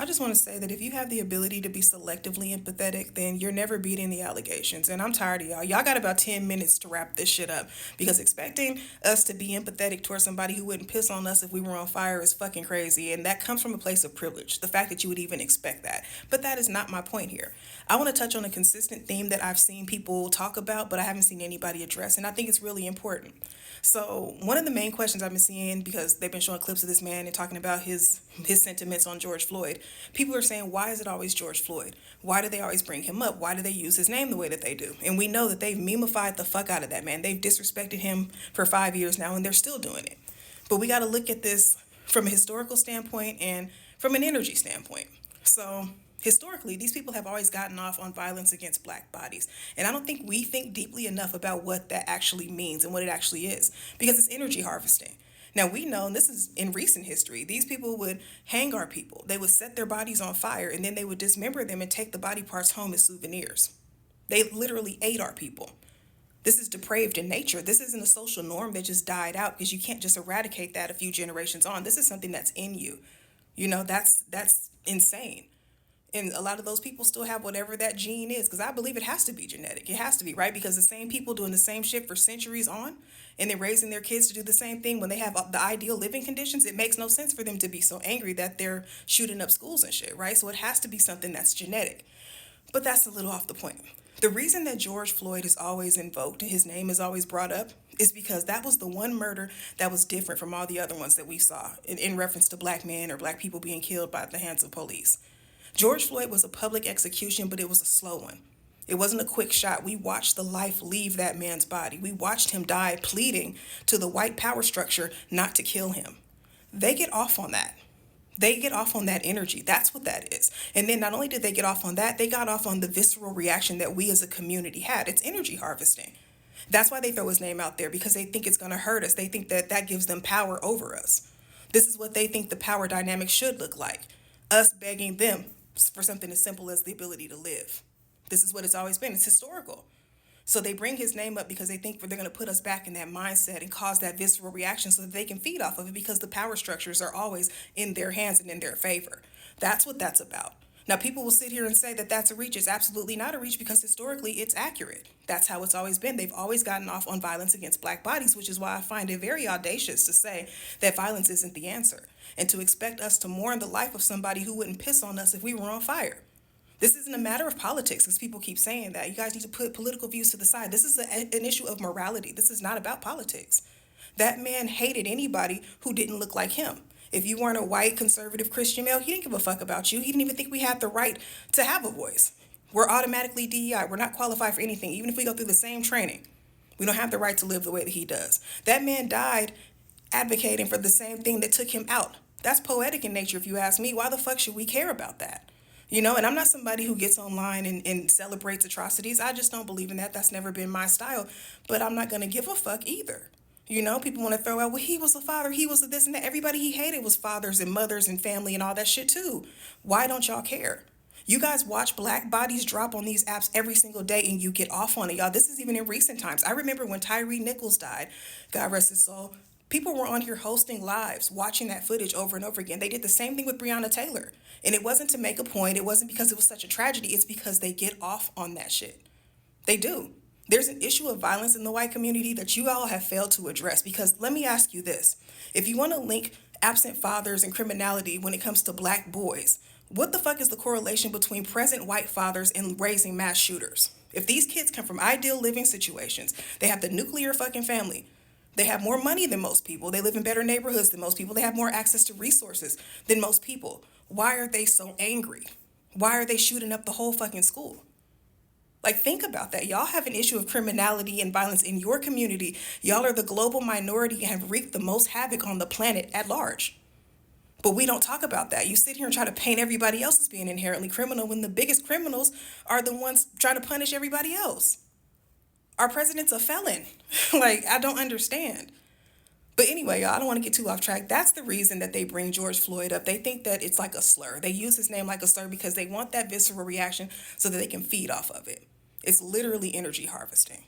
I just want to say that if you have the ability to be selectively empathetic, then you're never beating the allegations. And I'm tired of y'all. Y'all got about 10 minutes to wrap this shit up because expecting us to be empathetic towards somebody who wouldn't piss on us if we were on fire is fucking crazy. And that comes from a place of privilege, the fact that you would even expect that. But that is not my point here. I want to touch on a consistent theme that I've seen people talk about, but I haven't seen anybody address. And I think it's really important. So one of the main questions I've been seeing, because they've been showing clips of this man and talking about his sentiments on George Floyd, people are saying, why is it always George Floyd? Why do they always bring him up? Why do they use his name the way that they do? And we know that they've memeified the fuck out of that man. They've disrespected him for 5 years now, and they're still doing it. But we got to look at this from a historical standpoint and from an energy standpoint. So historically, these people have always gotten off on violence against black bodies. And I don't think we think deeply enough about what that actually means and what it actually is, because it's energy harvesting. Now, we know, and this is in recent history, these people would hang our people. They would set their bodies on fire, and then they would dismember them and take the body parts home as souvenirs. They literally ate our people. This is depraved in nature. This isn't a social norm that just died out, because you can't just eradicate that a few generations on. This is something that's in you. That's insane. And a lot of those people still have whatever that gene is, because I believe it has to be genetic. It has to be, right? Because the same people doing the same shit for centuries on, and then raising their kids to do the same thing when they have the ideal living conditions, it makes no sense for them to be so angry that they're shooting up schools and shit, right? So it has to be something that's genetic. But that's a little off the point. The reason that George Floyd is always invoked and his name is always brought up is because that was the one murder that was different from all the other ones that we saw in reference to black men or black people being killed by the hands of police. George Floyd was a public execution, but it was a slow one. It wasn't a quick shot. We watched the life leave that man's body. We watched him die pleading to the white power structure not to kill him. They get off on that. They get off on that energy. That's what that is. And then not only did they get off on that, they got off on the visceral reaction that we as a community had. It's energy harvesting. That's why they throw his name out there, because they think it's going to hurt us. They think that that gives them power over us. This is what they think the power dynamic should look like. Us begging them for something as simple as the ability to live. This is what it's always been. It's historical. So they bring his name up because they think they're going to put us back in that mindset and cause that visceral reaction so that they can feed off of it, because the power structures are always in their hands and in their favor. That's what that's about. Now, people will sit here and say that that's a reach. It's absolutely not a reach, because historically it's accurate. That's how it's always been. They've always gotten off on violence against black bodies, which is why I find it very audacious to say that violence isn't the answer, and to expect us to mourn the life of somebody who wouldn't piss on us if we were on fire. This isn't a matter of politics, because people keep saying that. You guys need to put political views to the side. This is an issue of morality. This is not about politics. That man hated anybody who didn't look like him. If you weren't a white, conservative Christian male, he didn't give a fuck about you. He didn't even think we had the right to have a voice. We're automatically DEI. We're not qualified for anything, even if we go through the same training. We don't have the right to live the way that he does. That man died advocating for the same thing that took him out. That's poetic in nature, if you ask me. Why the fuck should we care about that? And I'm not somebody who gets online and celebrates atrocities. I just don't believe in that. That's never been my style. But I'm not going to give a fuck either. People want to throw out, well, he was a father, he was a this and that. Everybody he hated was fathers and mothers and family and all that shit too. Why don't y'all care? You guys watch black bodies drop on these apps every single day and you get off on it, y'all. This is even in recent times. I remember when Tyre Nichols died, God rest his soul. People were on here hosting lives, watching that footage over and over again. They did the same thing with Breonna Taylor. And it wasn't to make a point. It wasn't because it was such a tragedy. It's because they get off on that shit. They do. There's an issue of violence in the white community that you all have failed to address. Because let me ask you this. If you want to link absent fathers and criminality when it comes to black boys, what the fuck is the correlation between present white fathers and raising mass shooters? If these kids come from ideal living situations, they have the nuclear fucking family, they have more money than most people, they live in better neighborhoods than most people, they have more access to resources than most people, why are they so angry? Why are they shooting up the whole fucking school? Like, think about that. Y'all have an issue of criminality and violence in your community. Y'all are the global minority and have wreaked the most havoc on the planet at large. But we don't talk about that. You sit here and try to paint everybody else as being inherently criminal when the biggest criminals are the ones trying to punish everybody else. Our president's a felon. Like, I don't understand. But anyway, y'all, I don't want to get too off track. That's the reason that they bring George Floyd up. They think that it's like a slur. They use his name like a slur because they want that visceral reaction so that they can feed off of it. It's literally energy harvesting.